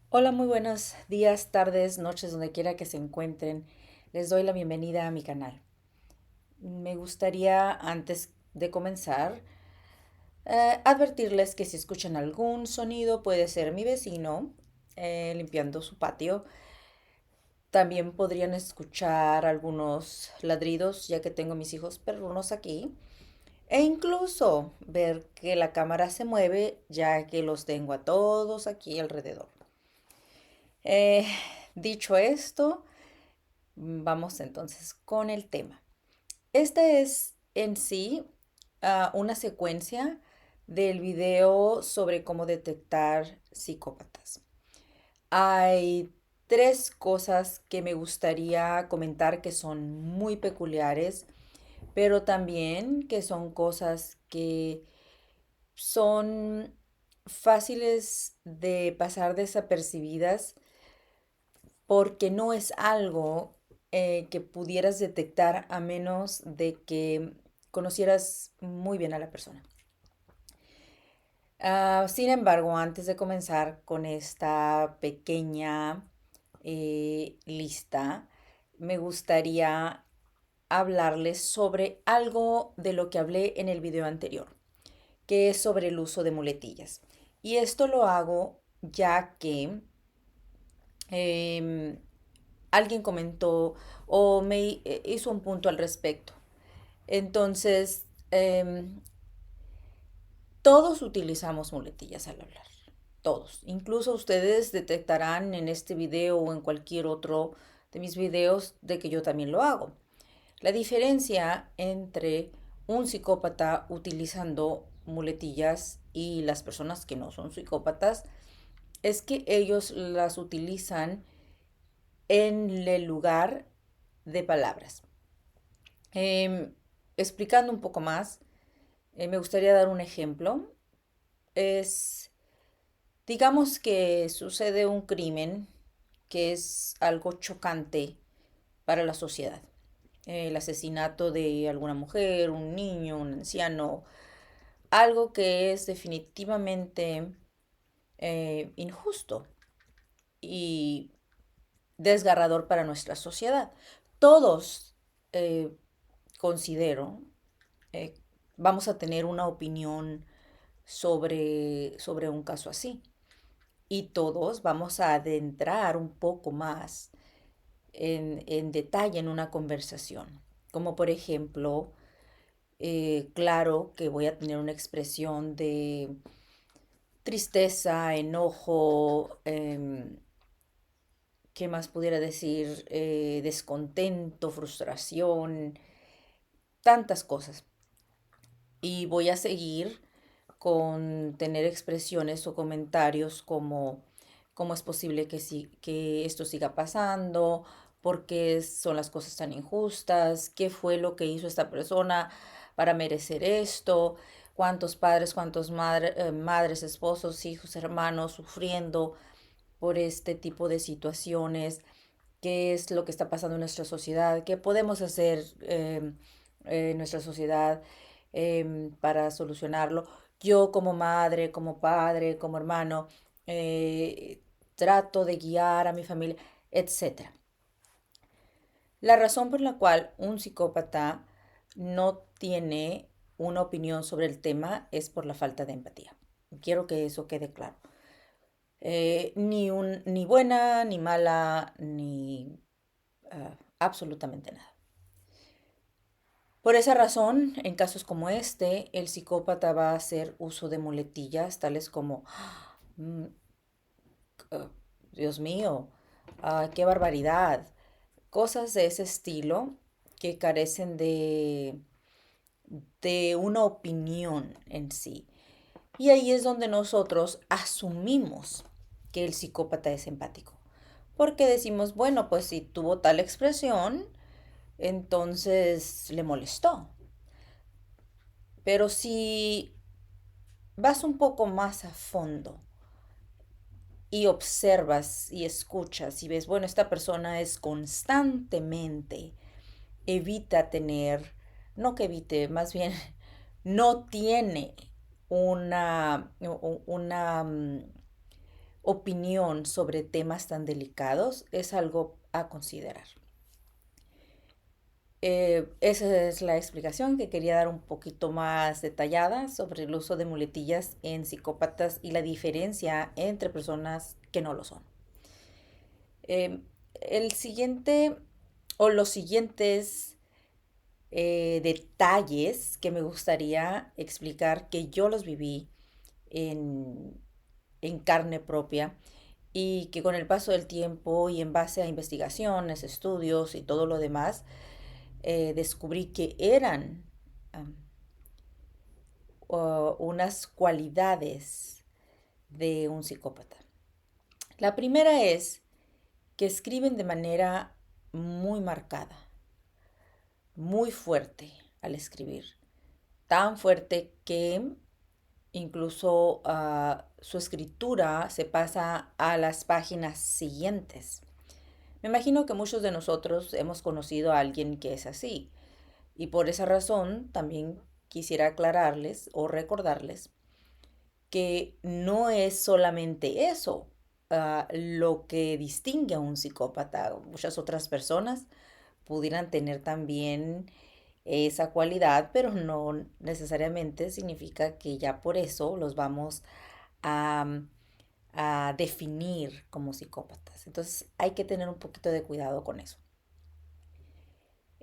Hola, muy buenos días, tardes, noches, donde quiera que se encuentren. Les doy la bienvenida a mi canal. Me gustaría, antes de comenzar, advertirles que si escuchan algún sonido, puede ser mi vecino limpiando su patio. También podrían escuchar algunos ladridos, ya que tengo mis hijos perrunos aquí. E incluso ver que la cámara se mueve, ya que los tengo a todos aquí alrededor. Eh, Dicho esto, vamos entonces con el tema. Esta es en sí una secuencia del video sobre cómo detectar psicópatas. Hay tres cosas que me gustaría comentar que son muy peculiares, pero también que son cosas que son fáciles de pasar desapercibidas porque no es algo que pudieras detectar a menos de que conocieras muy bien a la persona. Sin embargo, antes de comenzar con esta pequeña lista, me gustaría hablarles sobre algo de lo que hablé en el video anterior, que es sobre el uso de muletillas. Y esto lo hago ya que em, alguien comentó o me hizo un punto al respecto. Entonces, todos utilizamos muletillas al hablar. Todos. Incluso ustedes detectarán en este video o en cualquier otro de mis videos de que yo también lo hago. La diferencia entre un psicópata utilizando muletillas y las personas que no son psicópatas es que ellos las utilizan en el lugar de palabras. Em, Explicando un poco más, me gustaría dar un ejemplo. Es, digamos que sucede un crimen que es algo chocante para la sociedad. El asesinato de alguna mujer, un niño, un anciano, algo que es definitivamente injusto y desgarrador para nuestra sociedad. Todos, eh, considero, eh, vamos a tener una opinión sobre un caso así. Y todos vamos a adentrar un poco más en detalle en una conversación. Como por ejemplo, claro que voy a tener una expresión de tristeza, enojo, ¿qué más pudiera decir? Descontento, frustración, tantas cosas. Y voy a seguir con tener expresiones o comentarios como cómo es posible que esto siga pasando, por qué son las cosas tan injustas, qué fue lo que hizo esta persona para merecer esto, cuántos padres, madres, esposos, hijos, hermanos sufriendo por este tipo de situaciones, qué es lo que está pasando en nuestra sociedad, qué podemos hacer en nuestra sociedad para solucionarlo. Yo como madre, como padre, como hermano, eh, trato de guiar a mi familia, etcétera. La razón por la cual un psicópata no tiene una opinión sobre el tema es por la falta de empatía. Quiero que eso quede claro. Ni buena, ni mala, ni absolutamente nada. Por esa razón, en casos como este, el psicópata va a hacer uso de muletillas tales como, "Mm, Dios mío, qué barbaridad", cosas de ese estilo que carecen de una opinión en sí. Y ahí es donde nosotros asumimos que el psicópata es empático. Porque decimos, bueno, pues si tuvo tal expresión, entonces le molestó. Pero si vas un poco más a fondo y observas y escuchas y ves, bueno, esta persona es constantemente, evita tener, no que evite, más bien no tiene una, una, opinión sobre temas tan delicados es algo a considerar. Esa es la explicación que quería dar un poquito más detallada sobre el uso de muletillas en psicópatas y la diferencia entre personas que no lo son. Eh, el siguiente o los siguientes detalles que me gustaría explicar, que yo los viví en, en carne propia y que con el paso del tiempo y en base a investigaciones, estudios y todo lo demás, descubrí que eran um, unas cualidades de un psicópata. La primera es que escriben de manera muy marcada, muy fuerte al escribir, tan fuerte que incluso su escritura se pasa a las páginas siguientes. Me imagino que muchos de nosotros hemos conocido a alguien que es así y por esa razón también quisiera aclararles o recordarles que no es solamente eso lo que distingue a un psicópata. Muchas otras personas pudieran tener también esa cualidad, pero no necesariamente significa que ya por eso los vamos a, a definir como psicópatas. Entonces hay que tener un poquito de cuidado con eso.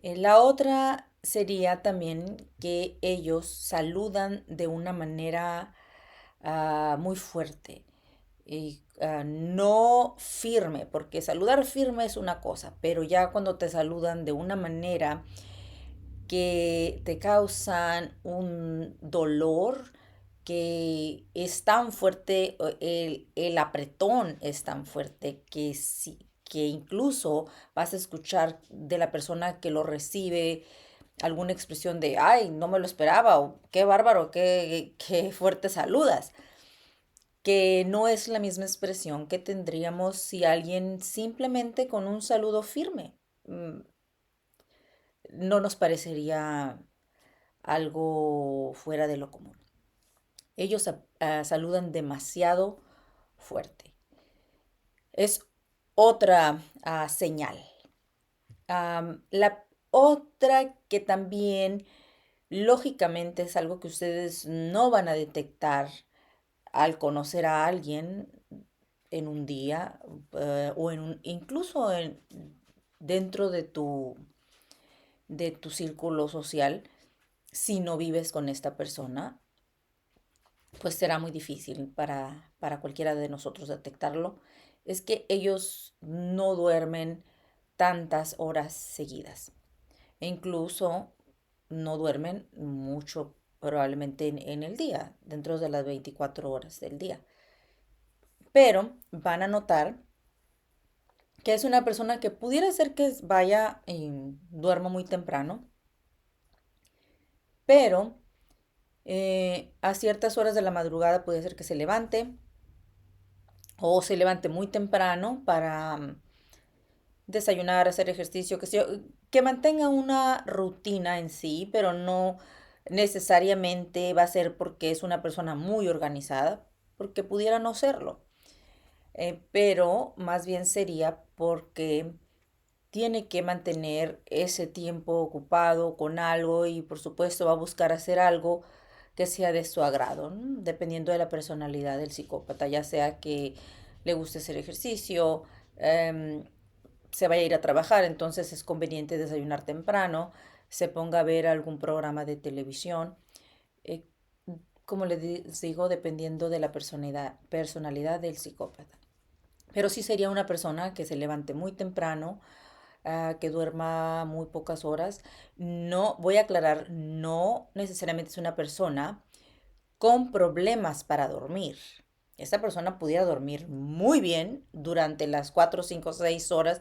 La otra sería también que ellos saludan de una manera muy fuerte y no firme, porque saludar firme es una cosa, pero ya cuando te saludan de una manera que te causan un dolor que es tan fuerte, el apretón es tan fuerte que, que incluso vas a escuchar de la persona que lo recibe alguna expresión de, ay, no me lo esperaba, o qué bárbaro, qué fuerte saludas, que no es la misma expresión que tendríamos si alguien simplemente con un saludo firme no nos parecería algo fuera de lo común. Ellos saludan demasiado fuerte. Es otra señal. La otra que también lógicamente es algo que ustedes no van a detectar al conocer a alguien en un día o incluso dentro de tu círculo social, si no vives con esta persona, pues será muy difícil para cualquiera de nosotros detectarlo, es que ellos no duermen tantas horas seguidas. E incluso no duermen mucho probablemente en el día, dentro de las 24 horas del día. Pero van a notar que es una persona que pudiera ser que vaya y duerma muy temprano, pero a ciertas horas de la madrugada puede ser que se levante o se levante muy temprano para desayunar, hacer ejercicio, que mantenga una rutina en sí, pero no necesariamente va a ser porque es una persona muy organizada, porque pudiera no serlo, pero más bien sería porque tiene que mantener ese tiempo ocupado con algo y por supuesto va a buscar hacer algo que sea de su agrado, ¿no? Dependiendo de la personalidad del psicópata, ya sea que le guste hacer ejercicio, em, se vaya a ir a trabajar, entonces es conveniente desayunar temprano, se ponga a ver algún programa de televisión, eh, como les digo, dependiendo de la personalidad del psicópata. Pero sí sería una persona que se levante muy temprano, que duerma muy pocas horas. No, voy a aclarar, no necesariamente es una persona con problemas para dormir. Esa persona pudiera dormir muy bien durante las 4, 5, 6 horas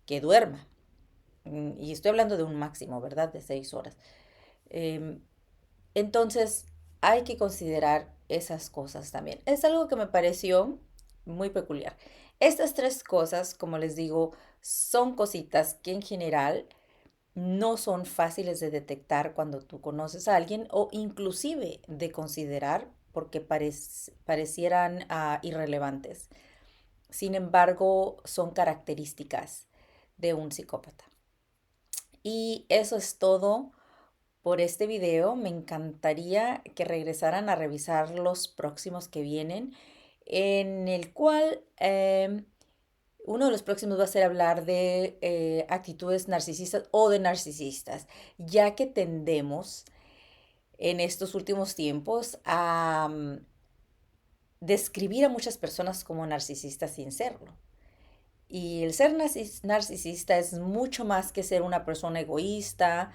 que duerma. Y estoy hablando de un máximo, ¿verdad? De 6 horas. Em, entonces, hay que considerar esas cosas también. Es algo que me pareció muy peculiar. Estas tres cosas, como les digo, son cositas que en general no son fáciles de detectar cuando tú conoces a alguien o inclusive de considerar porque parecieran irrelevantes. Sin embargo, son características de un psicópata. Y eso es todo por este video. Me encantaría que regresaran a revisar los próximos que vienen, en el cual uno de los próximos va a ser hablar de actitudes narcisistas o de narcisistas, ya que tendemos en estos últimos tiempos a describir a muchas personas como narcisistas sin serlo. Y el ser narcisista es mucho más que ser una persona egoísta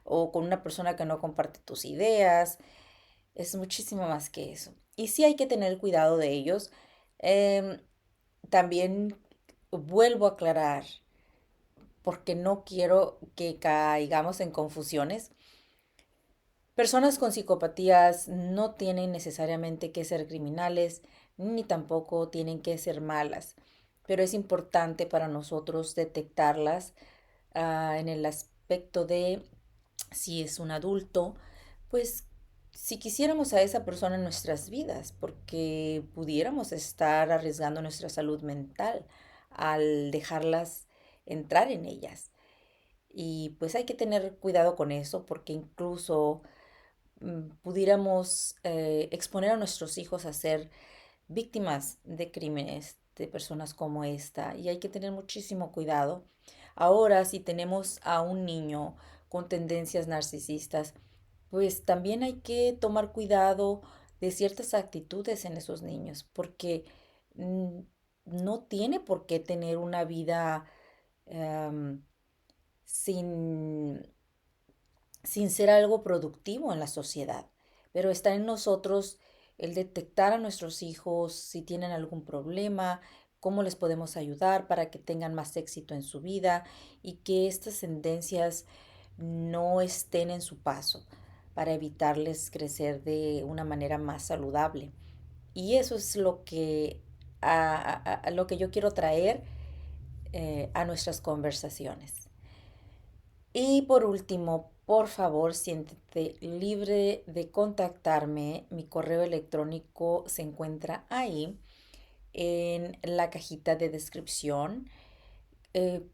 o con una persona que no comparte tus ideas. Es muchísimo más que eso. Y sí hay que tener cuidado de ellos. Em, También vuelvo a aclarar, porque no quiero que caigamos en confusiones. Personas con psicopatías no tienen necesariamente que ser criminales, ni tampoco tienen que ser malas, pero es importante para nosotros detectarlas en el aspecto de si es un adulto, pues si quisiéramos a esa persona en nuestras vidas, porque pudiéramos estar arriesgando nuestra salud mental al dejarlas entrar en ellas. Y pues hay que tener cuidado con eso, porque incluso pudiéramos exponer a nuestros hijos a ser víctimas de crímenes de personas como esta, y hay que tener muchísimo cuidado. Ahora, si tenemos a un niño con tendencias narcisistas, pues también hay que tomar cuidado de ciertas actitudes en esos niños, porque mm, no tiene por qué tener una vida em, sin sin ser algo productivo en la sociedad, pero está en nosotros el detectar a nuestros hijos si tienen algún problema, cómo les podemos ayudar para que tengan más éxito en su vida y que estas tendencias no estén en su paso para evitarles crecer de una manera más saludable. Y eso es lo que, a lo que yo quiero traer a nuestras conversaciones. Y por último, por favor, siéntete libre de contactarme. Mi correo electrónico se encuentra ahí en la cajita de descripción. Eh,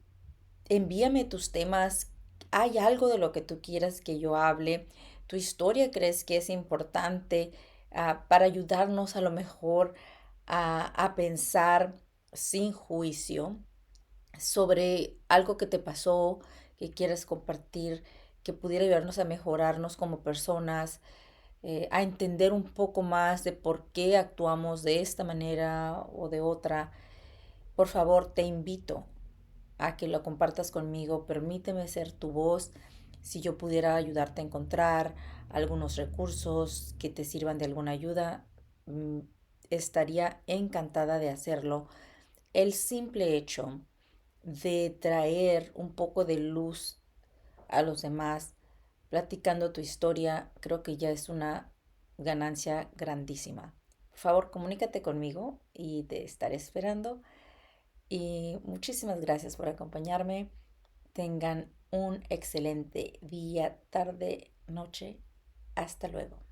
Envíame tus temas. ¿Hay algo de lo que tú quieras que yo hable? ¿Tu historia crees que es importante para ayudarnos a lo mejor a pensar sin juicio sobre algo que te pasó, que quieres compartir, que pudiera ayudarnos a mejorarnos como personas, a entender un poco más de por qué actuamos de esta manera o de otra? Por favor, te invito a que lo compartas conmigo. Permíteme ser tu voz. Si yo pudiera ayudarte a encontrar algunos recursos que te sirvan de alguna ayuda, mm, estaría encantada de hacerlo. El simple hecho de traer un poco de luz a los demás, platicando tu historia, creo que ya es una ganancia grandísima. Por favor, comunícate conmigo y te estaré esperando. Y muchísimas gracias por acompañarme. Tengan un excelente día, tarde, noche. Hasta luego.